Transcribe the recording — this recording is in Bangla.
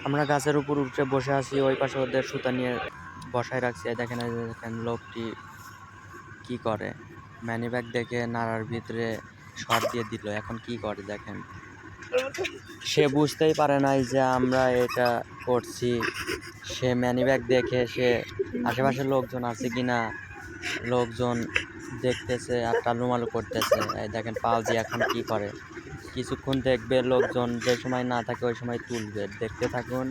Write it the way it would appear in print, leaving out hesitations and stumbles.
আমরা গাছের উপর উঠে বসে আছি, ওই পাশে ওদের সুতা নিয়ে বসায় রাখছি। দেখেন এই যে দেখেন লোকটি কি করে, ম্যানি ব্যাগ দেখে নাড়ার ভিতরে শর্ট দিয়ে দিল। এখন কি করে দেখেন, সে বুঝতেই পারে নাই যে আমরা এটা করছি। সে ম্যানি ব্যাগ দেখে সে আশেপাশে লোকজন আছে কিনা লোকজন দেখতেছে আর টালুমালু করতেছে। এই দেখেন পাল দিয়ে এখন কি করে, কিছুক্ষণ দেখবে লোকজন, যে সময় না থাকে ওই সময় তুলবে। দেখতে থাকুন।